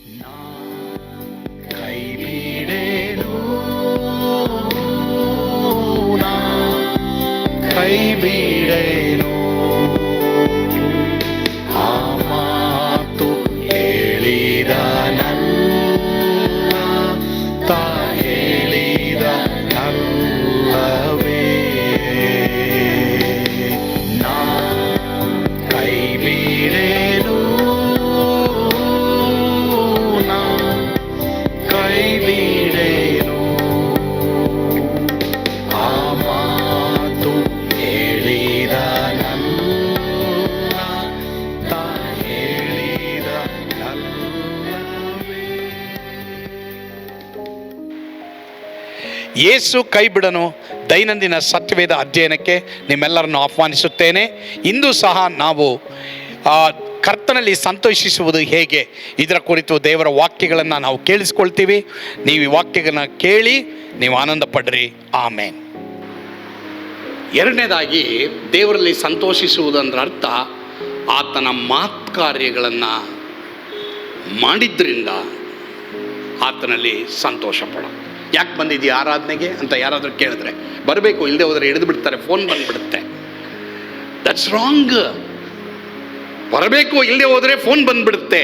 ಕೈ ಬಿಡೇನು, ಕೈ ಬಿಡೇನು, ಆ ಮಾತು ಹೇಳಿದ ತಾ ಹೇಳಿದ ನಲ್ಲವೇ. ನಾ ಕೈ ಬಿಡೇನು, ನಾ ಕೈ ಬಿಡೇನು, ಆ ಮಾತು ಹೇಳಿದ ತಾ ಹೇಳಿದ ನಲ್ಲವೇ. ಯೇಸು ಕೈ ಬಿಡನು ದೈನಂದಿನ ಸತ್ಯವೇದ ಅಧ್ಯಯನಕ್ಕೆ ನಿಮ್ಮೆಲ್ಲರನ್ನು ಆಹ್ವಾನಿಸುತ್ತೇನೆ. ಇಂದು ಸಹ ನಾವು ಕರ್ತನಲ್ಲಿ ಸಂತೋಷಿಸುವುದು ಹೇಗೆ ಇದರ ಕುರಿತು ದೇವರ ವಾಕ್ಯಗಳನ್ನು ನಾವು ಕೇಳಿಸ್ಕೊಳ್ತೀವಿ. ನೀವು ಈ ವಾಕ್ಯಗಳನ್ನು ಕೇಳಿ ನೀವು ಆನಂದ ಪಡ್ರಿ. ಆಮೇನ್. ಎರಡನೇದಾಗಿ, ದೇವರಲ್ಲಿ ಸಂತೋಷಿಸುವುದರ ಅರ್ಥ ಆತನ ಮಾತ್ಕಾರ್ಯಗಳನ್ನು ಮಾಡಿದ್ರಿಂದ ಆತನಲ್ಲಿ ಸಂತೋಷ ಪಡ. ಯಾಕೆ ಬಂದಿದ್ದೀಯ ಆರಾಧನೆಗೆ ಅಂತ ಯಾರಾದರೂ ಕೇಳಿದ್ರೆ ಬರಬೇಕು, ಇಲ್ಲದೆ ಹೋದರೆ ಹಿಡಿದು ಬಿಡ್ತಾರೆ, ಫೋನ್ ಬಂದುಬಿಡುತ್ತೆ. That's wrong. ಬರಬೇಕು, ಇಲ್ಲದೆ ಹೋದರೆ ಫೋನ್ ಬಂದುಬಿಡುತ್ತೆ.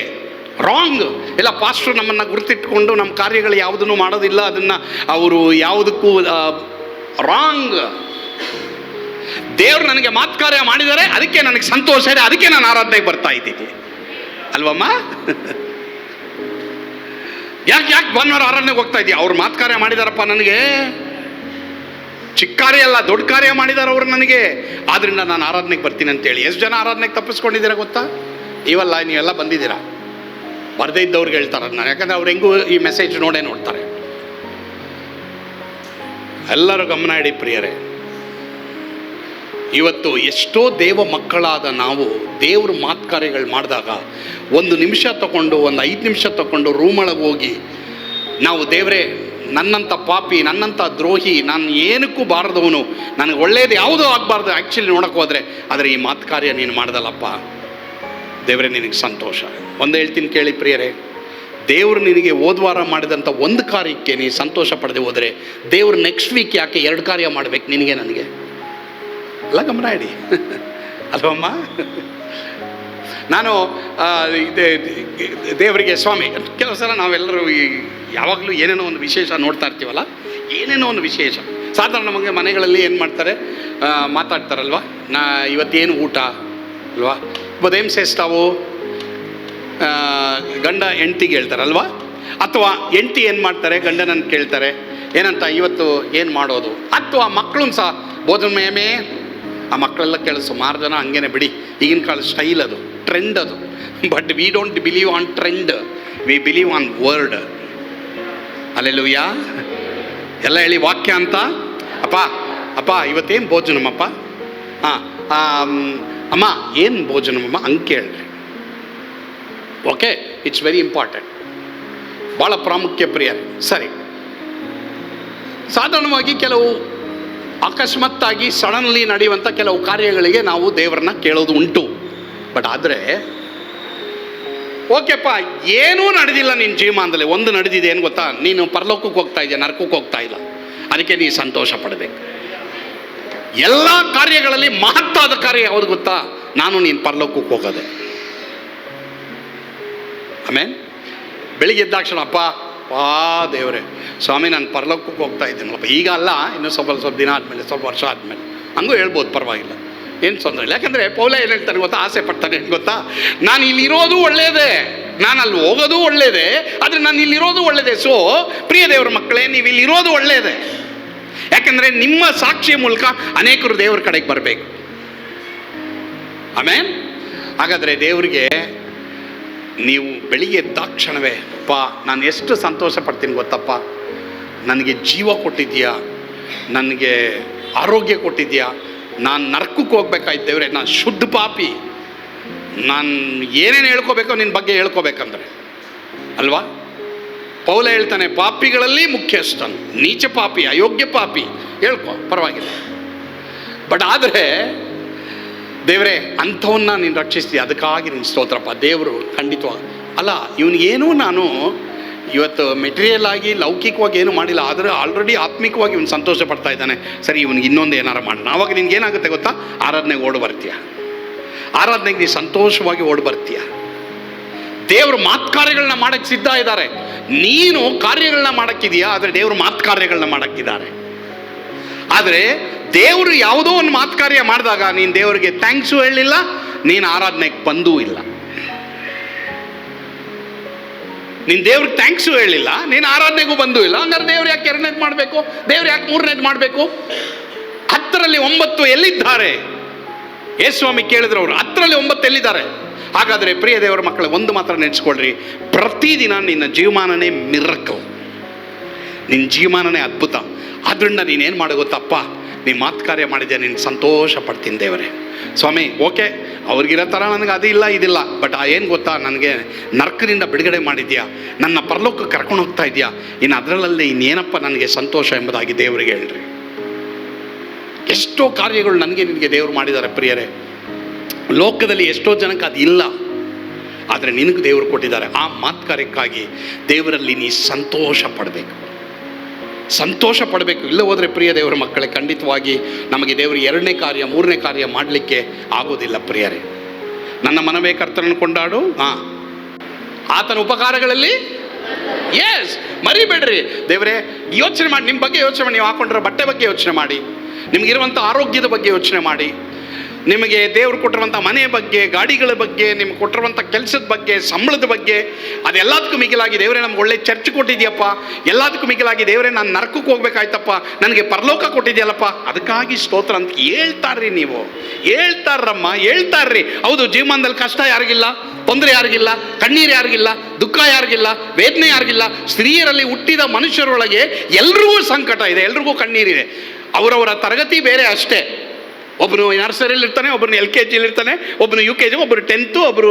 ರಾಂಗ್. ಇಲ್ಲ, ಪಾಸ್ಟ್ರು ನಮ್ಮನ್ನು ಗುರುತಿಟ್ಕೊಂಡು ನಮ್ಮ ಕಾರ್ಯಗಳು ಯಾವುದನ್ನು ಮಾಡೋದಿಲ್ಲ, ಅದನ್ನು ಅವರು ಯಾವುದಕ್ಕೂ ರಾಂಗ್. ದೇವರು ನನಗೆ ಮಾತ್ಕಾರ್ಯ ಮಾಡಿದ್ದಾರೆ, ಅದಕ್ಕೆ ನನಗೆ ಸಂತೋಷ ಇದೆ, ಅದಕ್ಕೆ ನಾನು ಆರಾಧನೆಗೆ ಬರ್ತಾ ಇದ್ದೀನಿ ಅಲ್ವಮ್ಮ. ಯಾಕೆ ಭಾನುವಾರ ಆರಾಧನೆಗೆ ಹೋಗ್ತಾ ಇದೆಯಾ? ಅವ್ರು ಮಾತ್ಕಾರ್ಯ ಮಾಡಿದಾರಪ್ಪ, ನನಗೆ ಚಿಕ್ಕ ಕಾರ್ಯ ಅಲ್ಲ, ದೊಡ್ಡ ಕಾರ್ಯ ಮಾಡಿದ್ದಾರೆ ಅವರು ನನಗೆ, ಆದ್ರಿಂದ ನಾನು ಆರಾಧನೆಗೆ ಬರ್ತೀನಿ ಅಂತೇಳಿ. ಎಷ್ಟು ಜನ ಆರಾಧನೆಗೆ ತಪ್ಪಿಸ್ಕೊಂಡಿದ್ದೀರಾ ಗೊತ್ತಾ? ನೀವೆಲ್ಲ ಬಂದಿದ್ದೀರಾ. ಬರದೇ ಇದ್ದವ್ರಿಗೆ ಹೇಳ್ತಾರೆ ಅದನ್ನ, ಯಾಕಂದರೆ ಅವ್ರು ಹೆಂಗೂ ಈ ಮೆಸೇಜ್ ನೋಡ್ತಾರೆ. ಎಲ್ಲರೂ ಗಮನ ಇಡಿ ಪ್ರಿಯರೇ. ಇವತ್ತು ಎಷ್ಟೋ ದೇವ ಮಕ್ಕಳಾದ ನಾವು ದೇವ್ರ ಮಾತ್ಕಾರ್ಯಗಳು ಮಾಡಿದಾಗ 1 ನಿಮಿಷ ತಗೊಂಡು, 5 ನಿಮಿಷ ತಗೊಂಡು ರೂಮೊಳಗೆ ಹೋಗಿ ನಾವು, ದೇವರೇ, ನನ್ನಂಥ ಪಾಪಿ, ನನ್ನಂಥ ದ್ರೋಹಿ, ನಾನು ಏನಕ್ಕೂ ಬಾರದವನು, ನನಗೆ ಒಳ್ಳೇದು ಯಾವುದೂ ಆಗಬಾರ್ದು ಆ್ಯಕ್ಚುಲಿ ನೋಡೋಕೆ ಹೋದರೆ, ಆದರೆ ಈ ಮಾತ್ಕಾರ್ಯ ನೀನು ಮಾಡ್ದಲ್ಲಪ್ಪ, ದೇವರೇ ನಿನಗೆ ಸಂತೋಷ. ಒಂದು ಹೇಳ್ತೀನಿ ಕೇಳಿ ಪ್ರಿಯರೇ, ದೇವರು ನಿನಗೆ ಹೋದ್ವಾರ ಮಾಡಿದಂಥ ಒಂದು ಕಾರ್ಯಕ್ಕೆ ನೀನು ಸಂತೋಷ ಪಡೆದೇ ಹೋದರೆ, ದೇವರು ನೆಕ್ಸ್ಟ್ ವೀಕ್ ಯಾಕೆ 2 ಕಾರ್ಯ ಮಾಡಬೇಕು ನಿನಗೆ ನನಗೆ? ಎಲ್ಲ ಗಮನ ಇಡಿ ಅಲ್ವಮ್ಮ. ನಾನು ದೇವರಿಗೆ ಸ್ವಾಮಿ, ಕೆಲವು ಸಲ ನಾವೆಲ್ಲರೂ ಯಾವಾಗಲೂ ಏನೇನೋ ಒಂದು ವಿಶೇಷ ನೋಡ್ತಾ ಇರ್ತೀವಲ್ಲ, ಏನೇನೋ ಒಂದು ವಿಶೇಷ. ಸಾಧಾರಣ ನಮಗೆ ಮನೆಗಳಲ್ಲಿ ಏನು ಮಾಡ್ತಾರೆ, ಮಾತಾಡ್ತಾರಲ್ವ, ಇವತ್ತೇನು ಊಟ ಅಲ್ವಾ, ಉದಯಂ ಸೇಸ್ತಾವು ಗಂಡ ಹೆಂಡ್ತಿಗೆ ಹೇಳ್ತಾರಲ್ವ, ಅಥವಾ ಹೆಂಡ್ತಿ ಏನು ಮಾಡ್ತಾರೆ, ಗಂಡನನ್ನು ಕೇಳ್ತಾರೆ ಏನಂತ, ಇವತ್ತು ಏನು ಮಾಡೋದು. ಅಥವಾ ಮಕ್ಕಳು ಸಹ ಬೋಧನ ಮೇಮೇ, ಆ ಮಕ್ಕಳೆಲ್ಲ ಕೇಳೋ ಸುಮಾರು ಜನ ಹಂಗೇನೆ ಬಿಡಿ, ಈಗಿನ ಕಾಲ ಸ್ಟೈಲ್ ಅದು, ಟ್ರೆಂಡ್ ಅದು. But we don't believe on trend, we believe on word. Alleluia. ಎಲ್ಲ ಹೇಳಿ ವಾಕ್ಯ ಅಂತ. ಅಪ್ಪ ಇವತ್ತೇನು ಭೋಜನಮ್ಮಪ್ಪ? ಅಮ್ಮ ಏನು ಭೋಜನಮ್ಮ ಹಂಗೆ ಕೇಳ್ರಿ. ಓಕೆ, ಇಟ್ಸ್ ವೆರಿ ಇಂಪಾರ್ಟೆಂಟ್, ಭಾಳ ಪ್ರಾಮುಖ್ಯ ಪ್ರಿಯ. ಸರಿ, ಸಾಧಾರಣವಾಗಿ ಕೆಲವು ಅಕಸ್ಮಾತ್ತಾಗಿ ಸಡನ್ಲಿ ನಡೆಯುವಂಥ ಕೆಲವು ಕಾರ್ಯಗಳಿಗೆ ನಾವು ದೇವರನ್ನ ಕೇಳೋದು ಉಂಟು. ಬಟ್ ಆದರೆ ಓಕೆಪ್ಪ, ಏನೂ ನಡೆದಿಲ್ಲ ನಿನ್ನ ಜೀವಮಾನದಲ್ಲಿ, ಒಂದು ನಡೆದಿದೆ, ಏನು ಗೊತ್ತಾ, ನೀನು ಪರಲೋಕಕ್ಕೆ ಹೋಗ್ತಾ ಇದೆಯಾ, ನರಕಕ್ಕೆ ಹೋಗ್ತಾ ಇಲ್ಲ, ಅದಕ್ಕೆ ನೀನು ಸಂತೋಷ ಪಡಬೇಕು. ಎಲ್ಲ ಕಾರ್ಯಗಳಲ್ಲಿ ಮಹತ್ತಾದ ಕಾರ್ಯ ಯಾವುದು ಗೊತ್ತಾ, ನೀನು ಪರಲೋಕಕ್ಕೆ ಹೋಗೋದೆ. ಆಮೇಲೆ ಬೆಳಿಗ್ಗೆ ಎದ್ದಾಕ್ಷಣ, ಅಪ್ಪ ದೇವರೇ ಸ್ವಾಮಿ, ನಾನು ಪರಲೋಕಕ್ಕೆ ಹೋಗ್ತಾ ಇದ್ದೀನಲ್ಲಪ್ಪ, ಈಗ ಅಲ್ಲ, ಇನ್ನೂ ಸ್ವಲ್ಪ ದಿನ ಆದಮೇಲೆ, ಸ್ವಲ್ಪ ವರ್ಷ ಆದಮೇಲೆ, ಹಂಗೂ ಹೇಳ್ಬೋದು, ಪರವಾಗಿಲ್ಲ, ಏನು ತೊಂದರೆ ಇಲ್ಲ. ಯಾಕಂದರೆ ಪೌಲ ಏನು ಹೇಳ್ತಾನೆ ಗೊತ್ತಾ, ಆಸೆ ಪಡ್ತಾನೆ ಗೊತ್ತಾ, ನಾನು ಇಲ್ಲಿರೋದು ಒಳ್ಳೆಯದೇ, ನಾನು ಅಲ್ಲಿ ಹೋಗೋದು ಒಳ್ಳೆಯದೇ, ಆದರೆ ನಾನು ಇಲ್ಲಿರೋದು ಒಳ್ಳೆಯದೇ. ಸೊ ಪ್ರಿಯ ದೇವರ ಮಕ್ಕಳೇ, ನೀವು ಇಲ್ಲಿರೋದು ಒಳ್ಳೆಯದೇ. ಯಾಕಂದರೆ ನಿಮ್ಮ ಸಾಕ್ಷಿಯ ಮೂಲಕ ಅನೇಕರು ದೇವರ ಕಡೆಗೆ ಬರಬೇಕು. ಆಮೇಲೆ ಹಾಗಾದರೆ ದೇವರಿಗೆ ನೀವು ಬೆಳಿಗ್ಗೆ ಎದ್ದಾಕ್ಷಣವೇ, ಅಪ್ಪ ನಾನು ಎಷ್ಟು ಸಂತೋಷ ಪಡ್ತೀನಿ ಗೊತ್ತಪ್ಪ, ನನಗೆ ಜೀವ ಕೊಟ್ಟಿದ್ದೀಯಾ, ನನಗೆ ಆರೋಗ್ಯ ಕೊಟ್ಟಿದ್ದೀಯಾ, ನಾನು ನರಕಕ್ಕೆ ಹೋಗ್ಬೇಕಾಯ್ತು ದೇವರೇ, ನಾನು ಶುದ್ಧ ಪಾಪಿ, ನಾನು ಏನೇನು ಹೇಳ್ಕೋಬೇಕೋ ನಿನ್ನ ಬಗ್ಗೆ ಹೇಳ್ಕೋಬೇಕಂದ್ರೆ ಅಲ್ವಾ. ಪೌಲ ಹೇಳ್ತಾನೆ, ಪಾಪಿಗಳಲ್ಲಿ ಮುಖ್ಯಸ್ಥನು, ನೀಚ ಪಾಪಿ, ಅಯೋಗ್ಯ ಪಾಪಿ, ಹೇಳ್ಕೊ ಪರವಾಗಿಲ್ಲ. ಬಟ್ ಆದರೆ ದೇವರೇ ಅಂಥವನ್ನ ನೀನು ರಕ್ಷಿಸ್ತೀಯ, ಅದಕ್ಕಾಗಿ ನೀನು ಸ್ತೋತ್ರಪ್ಪ. ದೇವರು ಖಂಡಿತವಾಗಿ ಅಲ್ಲ ಇವನಿಗೇನೂ ನಾನು ಇವತ್ತು ಮೆಟೀರಿಯಲ್ ಆಗಿ ಲೌಕಿಕವಾಗಿ ಏನು ಮಾಡಿಲ್ಲ, ಆದರೆ ಆಲ್ರೆಡಿ ಆತ್ಮಿಕವಾಗಿ ಇವನು ಸಂತೋಷ ಪಡ್ತಾ ಇದ್ದಾನೆ. ಸರಿ, ಇವನಿಗೆ ಇನ್ನೊಂದು ಏನಾರು ಮಾಡೋಣ. ಆವಾಗ ನಿನ್ಗೆ ಏನಾಗುತ್ತೆ ಗೊತ್ತಾ? ಆರಾಧನೆಗೆ ಓಡಿ ಬರ್ತೀಯ, ಆರಾಧನೆಗೆ ನೀನು ಸಂತೋಷವಾಗಿ ಓಡಿ ಬರ್ತೀಯ. ದೇವ್ರ ಮಾತ್ಕಾರ್ಯಗಳನ್ನ ಮಾಡಕ್ಕೆ ಸಿದ್ಧ ಇದ್ದಾರೆ. ನೀನು ಕಾರ್ಯಗಳನ್ನ ಮಾಡಕ್ಕಿದೆಯಾ, ಆದರೆ ದೇವ್ರ ಮಾತ್ಕಾರ್ಯಗಳನ್ನ ಮಾಡಕ್ಕಿದ್ದಾರೆ. ಆದರೆ ದೇವರು ಯಾವುದೋ ಒಂದು ಮಾತ್ಕಾರ್ಯ ಮಾಡಿದಾಗ ನೀನು ದೇವರಿಗೆ ಥ್ಯಾಂಕ್ಸು ಹೇಳಲಿಲ್ಲ, ನೀನು ಆರಾಧನೆಗೆ ಬಂದೂ ಇಲ್ಲ. ನೀನು ದೇವ್ರಿಗೆ ಥ್ಯಾಂಕ್ಸು ಹೇಳಿಲ್ಲ, ನೀನು ಆರಾಧನೆಗೂ ಬಂದೂ ಇಲ್ಲ. ಹಂಗಾರೆ ದೇವ್ರು ಯಾಕೆ ಎರಡನೇದು ಮಾಡಬೇಕು? ದೇವ್ರು ಯಾಕೆ ಮೂರನೇದು ಮಾಡಬೇಕು? 10ರಲ್ಲಿ 9 ಎಲ್ಲಿದ್ದಾರೆ? ಯೇಸುಸ್ವಾಮಿ ಕೇಳಿದ್ರು ಅವರು, 10ರಲ್ಲಿ 9 ಎಲ್ಲಿದ್ದಾರೆ? ಹಾಗಾದರೆ ಪ್ರಿಯ ದೇವರ ಮಕ್ಕಳೇ, ಒಂದು ಮಾತ್ರ ನೆನೆಸ್ಕೊಳ್ರಿ, ಪ್ರತಿದಿನ ನಿನ್ನ ಜೀವಮಾನನೇ ಮಿರಕಲ್, ನಿನ್ನ ಜೀವಮಾನನೇ ಅದ್ಭುತ. ಆದ್ದರಿಂದ ನೀನೇನು ಮಾಡು ಗೊತ್ತಪ್ಪ, ನೀ ಮಾತು ಕಾರ್ಯ ಮಾಡಿದ್ಯಾ, ನೀನು ಸಂತೋಷ ಪಡ್ತೀನಿ ದೇವರೇ. ಸ್ವಾಮಿ, ಓಕೆ, ಅವ್ರಿಗಿರೋ ಥರ ನನಗೆ ಅದು ಇಲ್ಲ ಇದಿಲ್ಲ, ಬಟ್ ಏನು ಗೊತ್ತಾ, ನನಗೆ ನರ್ಕದಿಂದ ಬಿಡುಗಡೆ ಮಾಡಿದ್ಯಾ, ನನ್ನ ಪರಲೋಕಕ್ಕೆ ಕರ್ಕೊಂಡು ಹೋಗ್ತಾ ಇದೆಯಾ, ಇನ್ನು ಅದರಲ್ಲೇ ಇನ್ನೇನಪ್ಪ ನನಗೆ ಸಂತೋಷ ಎಂಬುದಾಗಿ ದೇವರಿಗೆ ಹೇಳ್ರಿ. ಎಷ್ಟೋ ಕಾರ್ಯಗಳು ನನಗೆ ನಿನಗೆ ದೇವರು ಮಾಡಿದ್ದಾರೆ ಪ್ರಿಯರೇ. ಲೋಕದಲ್ಲಿ ಎಷ್ಟೋ ಜನಕ್ಕೆ ಅದು ಇಲ್ಲ, ಆದರೆ ನಿನಗೆ ದೇವರು ಕೊಟ್ಟಿದ್ದಾರೆ. ಆ ಮಾತು ಕಾರ್ಯಕ್ಕಾಗಿ ದೇವರಲ್ಲಿ ನೀ ಸಂತೋಷ ಪಡಬೇಕು, ಸಂತೋಷ ಪಡಬೇಕು. ಇಲ್ಲ ಹೋದರೆ ಪ್ರಿಯ ದೇವರ ಮಕ್ಕಳೇ, ಖಂಡಿತವಾಗಿ ನಮಗೆ ದೇವರು 2ನೇ ಕಾರ್ಯ 3ನೇ ಕಾರ್ಯ ಮಾಡಲಿಕ್ಕೆ ಆಗೋದಿಲ್ಲ ಪ್ರಿಯರೇ. ನನ್ನ ಮನವೇ ಕರ್ತನನ್ನು ಕೊಂಡಾಡು, ಆತನ ಉಪಕಾರಗಳಲ್ಲಿ ಎಸ್ ಮರಿಬೇಡ್ರಿ. ದೇವರೇ ಯೋಚನೆ ಮಾಡಿ, ನಿಮ್ಮ ಬಗ್ಗೆ ಯೋಚನೆ ಮಾಡಿ, ನೀವು ಹಾಕೊಂಡಿರೋ ಬಟ್ಟೆ ಬಗ್ಗೆ ಯೋಚನೆ ಮಾಡಿ, ನಿಮಗಿರುವಂಥ ಆರೋಗ್ಯದ ಬಗ್ಗೆ ಯೋಚನೆ ಮಾಡಿ, ನಿಮಗೆ ದೇವರು ಕೊಟ್ಟಿರುವಂಥ ಮನೆಯ ಬಗ್ಗೆ, ಗಾಡಿಗಳ ಬಗ್ಗೆ, ನಿಮ್ಗೆ ಕೊಟ್ಟಿರುವಂಥ ಕೆಲಸದ ಬಗ್ಗೆ, ಸಂಬಳದ ಬಗ್ಗೆ, ಅದೆಲ್ಲದಕ್ಕೂ ಮಿಗಿಲಾಗಿ ದೇವರೇ ನಮ್ಗೆ ಒಳ್ಳೆ ಚರ್ಚ್ ಕೊಟ್ಟಿದ್ಯಪ್ಪ, ಎಲ್ಲದಕ್ಕೂ ಮಿಗಿಲಾಗಿ ದೇವರೇ ನಾನು ನರಕಕ್ಕೆ ಹೋಗ್ಬೇಕಾಯ್ತಪ್ಪ, ನನಗೆ ಪರಲೋಕ ಕೊಟ್ಟಿದ್ಯಲ್ಲಪ್ಪ, ಅದಕ್ಕಾಗಿ ಸ್ತೋತ್ರ ಅಂತ ಹೇಳ್ತಾರ್ರಿ. ನೀವು ಹೇಳ್ತಾರಮ್ಮ, ಹೇಳ್ತಾರ್ರಿ. ಹೌದು, ಜೀವಮಾನದಲ್ಲಿ ಕಷ್ಟ ಯಾರಿಗಿಲ್ಲ, ತೊಂದರೆ ಯಾರಿಗಿಲ್ಲ, ಕಣ್ಣೀರು ಯಾರಿಗಿಲ್ಲ, ದುಃಖ ಯಾರಿಗಿಲ್ಲ, ವೇದನೆ ಯಾರಿಗಿಲ್ಲ. ಸ್ತ್ರೀಯರಲ್ಲಿ ಹುಟ್ಟಿದ ಮನುಷ್ಯರೊಳಗೆ ಎಲ್ರಿಗೂ ಸಂಕಟ ಇದೆ, ಎಲ್ರಿಗೂ ಕಣ್ಣೀರಿದೆ. ಅವರವರ ತರಗತಿ ಬೇರೆ ಅಷ್ಟೇ. ಒಬ್ಬನು ನರ್ಸರಿಯಲ್ಲಿ ಇರ್ತಾನೆ, ಒಬ್ಬನು LKG ಇರ್ತಾನೆ, ಒಬ್ಬನು UKG, ಒಬ್ಬರು 10th, ಒಬ್ಬರು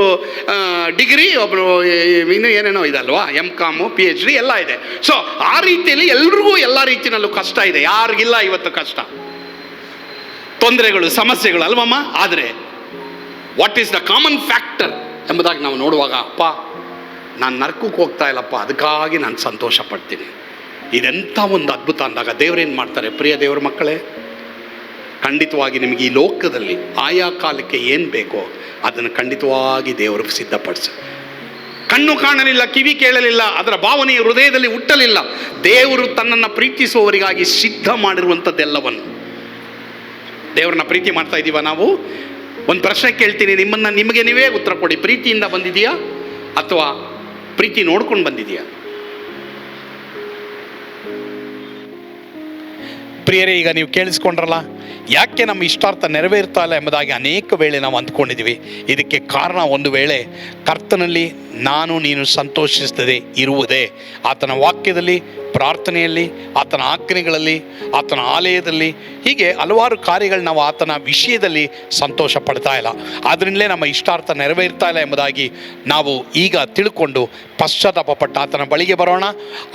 ಡಿಗ್ರಿ, ಒಬ್ಬರು ಇನ್ನೂ ಏನೇನೋ ಇದಲ್ವಾ, MCOM, PhD ಎಲ್ಲ ಇದೆ. ಸೊ ಆ ರೀತಿಯಲ್ಲಿ ಎಲ್ರಿಗೂ ಎಲ್ಲ ರೀತಿಯಲ್ಲೂ ಕಷ್ಟ ಇದೆ. ಯಾರಿಗಿಲ್ಲ ಇವತ್ತು ಕಷ್ಟ, ತೊಂದರೆಗಳು, ಸಮಸ್ಯೆಗಳು ಅಲ್ವಮ್ಮ? ಆದರೆ what is the common factor ಎಂಬುದಾಗಿ ನಾವು ನೋಡುವಾಗ, ಅಪ್ಪ ನಾನು ನರಕಕ್ಕೆ ಹೋಗ್ತಾ ಇಲ್ಲಪ್ಪ, ಅದಕ್ಕಾಗಿ ನಾನು ಸಂತೋಷ ಪಡ್ತೀನಿ. ಇದೆಂಥ ಒಂದು ಅದ್ಭುತ ಅಂದಾಗ ದೇವರೇನು ಮಾಡ್ತಾರೆ ಪ್ರಿಯ ದೇವರ ಮಕ್ಕಳೇ? ಖಂಡಿತವಾಗಿ ನಿಮಗೆ ಈ ಲೋಕದಲ್ಲಿ ಆಯಾ ಕಾಲಕ್ಕೆ ಏನು ಬೇಕೋ ಅದನ್ನು ಖಂಡಿತವಾಗಿ ದೇವರು ಸಿದ್ಧಪಡಿಸಿ. ಕಣ್ಣು ಕಾಣಲಿಲ್ಲ, ಕಿವಿ ಕೇಳಲಿಲ್ಲ, ಅದರ ಭಾವನೆಯ ಹೃದಯದಲ್ಲಿ ಹುಟ್ಟಲಿಲ್ಲ. ದೇವರು ತನ್ನನ್ನು ಪ್ರೀತಿಸುವವರಿಗಾಗಿ ಸಿದ್ಧ ಮಾಡಿರುವಂಥದ್ದೆಲ್ಲವನ್ನು. ದೇವರನ್ನ ಪ್ರೀತಿ ಮಾಡ್ತಾ ಇದ್ದೀವ ನಾವು? ಒಂದು ಪ್ರಶ್ನೆ ಕೇಳ್ತೀನಿ, ನಿಮಗೆ ನೀವೇ ಉತ್ತರ ಕೊಡಿ. ಪ್ರೀತಿಯಿಂದ ಬಂದಿದೆಯಾ ಅಥವಾ ಪ್ರೀತಿ ನೋಡ್ಕೊಂಡು ಬಂದಿದೆಯಾ? ಪ್ರಿಯರೇ, ಈಗ ನೀವು ಕೇಳಿಸ್ಕೊಂಡ್ರಲ್ಲ, ಯಾಕೆ ನಮ್ಮ ಇಷ್ಟಾರ್ಥ ನೆರವೇರ್ತಾ ಇಲ್ಲ ಎಂಬುದಾಗಿ ಅನೇಕ ವೇಳೆ ನಾವು ಅಂದ್ಕೊಂಡಿದ್ದೀವಿ. ಇದಕ್ಕೆ ಕಾರಣ ಒಂದು ವೇಳೆ ಕರ್ತನಲ್ಲಿ ನಾನು ನೀನು ಸಂತೋಷಿಸದೆ ಇರುವುದೇ. ಆತನ ವಾಕ್ಯದಲ್ಲಿ, ಪ್ರಾರ್ಥನೆಯಲ್ಲಿ, ಆತನ ಆಜ್ಞೆಗಳಲ್ಲಿ, ಆತನ ಆಲಯದಲ್ಲಿ, ಹೀಗೆ ಹಲವಾರು ಕಾರ್ಯಗಳು ನಾವು ಆತನ ವಿಷಯದಲ್ಲಿ ಸಂತೋಷ ಪಡ್ತಾ ಇಲ್ಲ. ಆದ್ದರಿಂದಲೇ ನಮ್ಮ ಇಷ್ಟಾರ್ಥ ನೆರವೇರ್ತಾ ಇಲ್ಲ ಎಂಬುದಾಗಿ ನಾವು ಈಗ ತಿಳ್ಕೊಂಡು ಪಶ್ಚಾತ್ತಾಪಪಟ್ಟು ಆತನ ಬಳಿಗೆ ಬರೋಣ.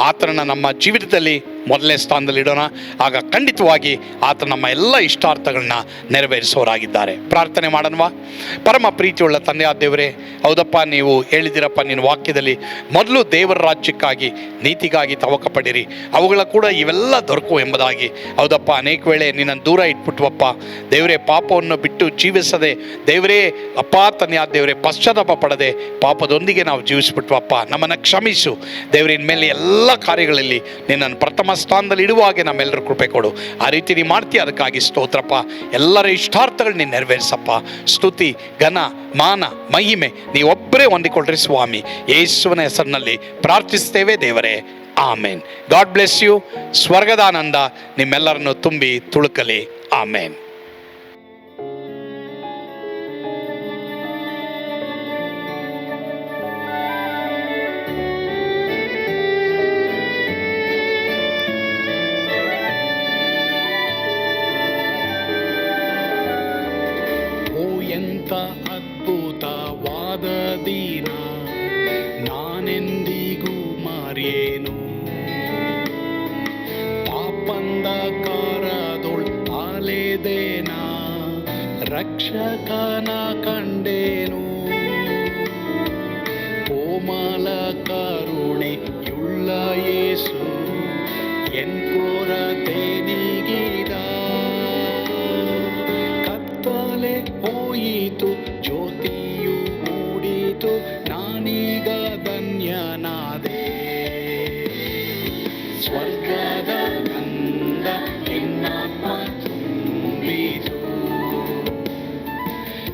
ಆತನನ್ನು ನಮ್ಮ ಜೀವಿತದಲ್ಲಿ ಮೊದಲನೇ ಸ್ಥಾನದಲ್ಲಿ ಇಡೋಣ. ಆಗ ಖಂಡಿತವಾಗಿ ಆತ ನಮ್ಮ ಎಲ್ಲ ಇಷ್ಟಾರ್ಥಗಳನ್ನ ನೆರವೇರಿಸೋರಾಗಿದ್ದಾರೆ. ಪ್ರಾರ್ಥನೆ ಮಾಡೋಣವಾ? ಪರಮ ಪ್ರೀತಿಯುಳ್ಳ ತಂದೆಯಾದ ದೇವರೇ, ಹೌದಪ್ಪ, ನೀವು ಹೇಳಿದಿರಪ್ಪ ನಿನ್ನ ವಾಕ್ಯದಲ್ಲಿ, ಮೊದಲು ದೇವರ ರಾಜ್ಯಕ್ಕಾಗಿ ನೀತಿಗಾಗಿ ತವಕ ಪಡಿರಿ, ಅವುಗಳ ಕೂಡ ಇವೆಲ್ಲ ದೊರಕು ಎಂಬುದಾಗಿ. ಹೌದಪ್ಪ, ಅನೇಕ ವೇಳೆ ನಿನ್ನನ್ನು ದೂರ ಇಟ್ಬಿಟ್ವಪ್ಪ ದೇವರೇ, ಪಾಪವನ್ನು ಬಿಟ್ಟು ಜೀವಿಸದೆ ದೇವರೇ ಅಪ್ಪ ತಂದೆಯಾದ ದೇವರೇ, ಪಶ್ಚಾತ್ತಾಪ ಪಡದೆ ಪಾಪದೊಂದಿಗೆ ನಾವು ಜೀವಿಸ್ಬಿಟ್ವಪ್ಪ. ನಮ್ಮನ್ನು ಕ್ಷಮಿಸು ದೇವರೇ. ಇನ್ಮೇಲೆ ಎಲ್ಲ ಕಾರ್ಯಗಳಲ್ಲಿ ನಿನ್ನನ್ನು ಪ್ರಥಮ ಸ್ಥಾನದಲ್ಲಿ ಇಡುವ ಹಾಗೆ ನಮ್ಮೆಲ್ಲರೂ ಕೃಪೆ ಕೊಡು. ಆ ರೀತಿ ನೀವು ಮಾಡ್ತೀಯ, ಅದಕ್ಕಾಗಿ ಸ್ತೋತ್ರಪ್ಪ. ಎಲ್ಲರ ಇಷ್ಟಾರ್ಥಗಳು ನೀನು ನೆರವೇರಿಸಪ್ಪ. ಸ್ತುತಿ, ಘನ, ಮಾನ, ಮಹಿಮೆ ನೀವೊಬ್ಬರೇ ಹೊಂದಿಕೊಳ್ಳ್ರಿ ಸ್ವಾಮಿ. ಯೇಸುವಿನ ಹೆಸರಿನಲ್ಲಿ ಪ್ರಾರ್ಥಿಸ್ತೇವೆ ದೇವರೇ, ಆಮೇನ್. God bless you. ಸ್ವರ್ಗದ ಆನಂದ ನಿಮ್ಮೆಲ್ಲರನ್ನು ತುಂಬಿ ತುಳುಕಲಿ. ಆಮೇನ್. ಅದ್ಭುತವಾದ ದಿನ, ನಾನೆಂದಿಗೂ ಮರೆಯೇನು. ಪಾಪಂಧಕಾರದೊಳ್ ಅಲೆದೇನ, ರಕ್ಷಕನ ಕಂಡೇನು. ಓ ಕರುಣೆಯುಳ್ಳ ಯೇಸು ಎನ್ ಕೊರತೆ ನೀಗಿದ. ಕತ್ತಲೆ ಹೋಯಿತು, ಜ್ಯೋತಿಯು ಮೂಡಿತು, ನಾನೀಗ ಧನ್ಯನಾದೆ. ಸ್ವರ್ಗದ ನಂದ ಎನ್ನಾತ್ಮ ತುಂಬಿತು,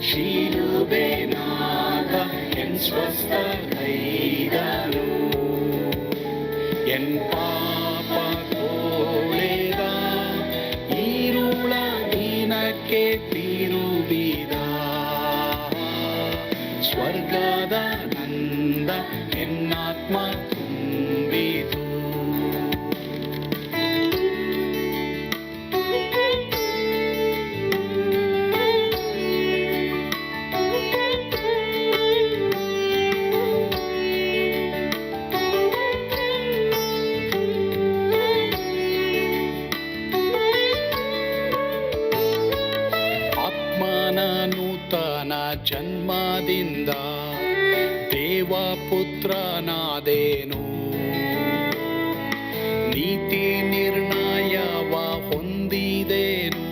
ಶಿಲುಬೆನಾದ ಎನ್ ಸ್ವಸ್ಥ ಕೈದನು. ಎನ್ ಪಾಪ ತೋಳೆದ, ಈರುಳ ದಿನಕ್ಕೆ ತಿರುಗಿದ. ಸ್ವರ್ಗದ ನಂದ ಎನ್ನಾತ್ಮ ತುಂಬಿತು. ನೂತನ ಜನ್ಮದಿಂದ ದೇವಪುತ್ರನಾದೇನು. ನೀತಿ ನಿರ್ಣಯವ ಹೊಂದಿದೇನು,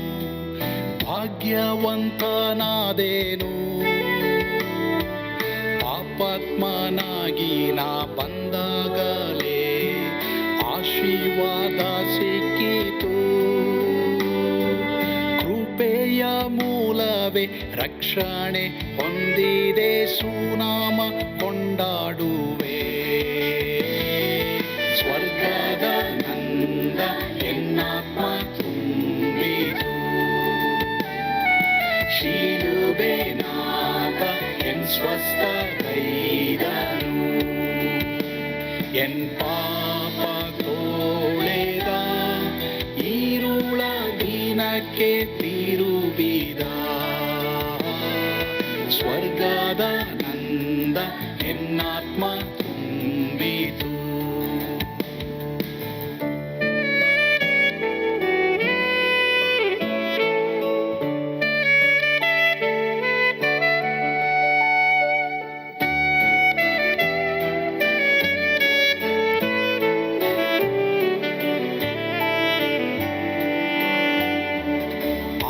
ಭಾಗ್ಯವಂತನಾದೇನು. ಪಾಪಾತ್ಮನಾಗಿ ನಾ ಬಂದಾಗಲೇ ಆಶೀರ್ವಾದ ಸಿಕ್ಕಿತು. ಕೃಪೆಯ ಮೂಲವೇ ರಕ್ಷಣೆ ಹೊಂದಿದೆ, ಸುನಾಮ ಕೊಂಡಾಡುವೆ. ಸ್ವರ್ಗದ ನಂದ ಎನ್ನಾತ್ಮ ತುಂಬಿತು, ಶಿಲುಬೆನಾದ ಎನ್ ಸ್ವಸ್ಥ ಕೈದನು. ಎನ್ ಪಾಪ ತೋಳೆದ, ಈರುಳ ದಿನಕ್ಕೆ ತಿರುಗಿದ. ಸ್ವರ್ಗದ ನಂದ ಎನ್ನಾತ್ಮ ತುಂಬಿತು.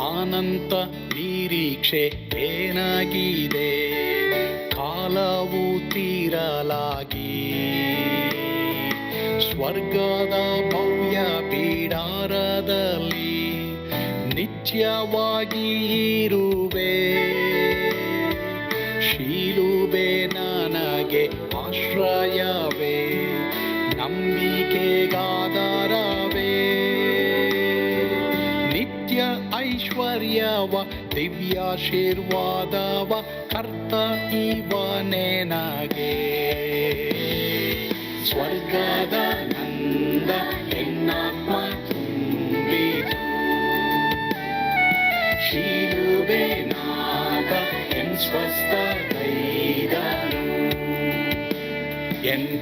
ಅನಂತ ನಿರೀಕ್ಷೆ ಏನಾಗಿದೆ, ಕಾಲವು ತೀರಲಾಗಿ. ಸ್ವರ್ಗದ ಭವ್ಯ ಬಿಡಾರದಲ್ಲಿ ನಿತ್ಯವಾಗಿ ಇರುವೆ. ಶಿಲುಬೆ ನನಗೆ ಆಶ್ರಯವೇ, ನಂಬಿಕೆಗಾಧಾರವೇ. ನಿತ್ಯ ಐಶ್ವರ್ಯವ ದಿವ್ಯಾಶೀರ್ವಾದವ ಕರ್ತ ಇವನೇ ನಗೆ. ಸ್ವರ್ಗದ ನಂದ ಎನ್ನಾತ್ಮ ತುಂಬಿತು, ಶಿಲುಬೆನಾದ ಎನ್ ಸ್ವಸ್ಥ ಕೈದನು. ಎನ್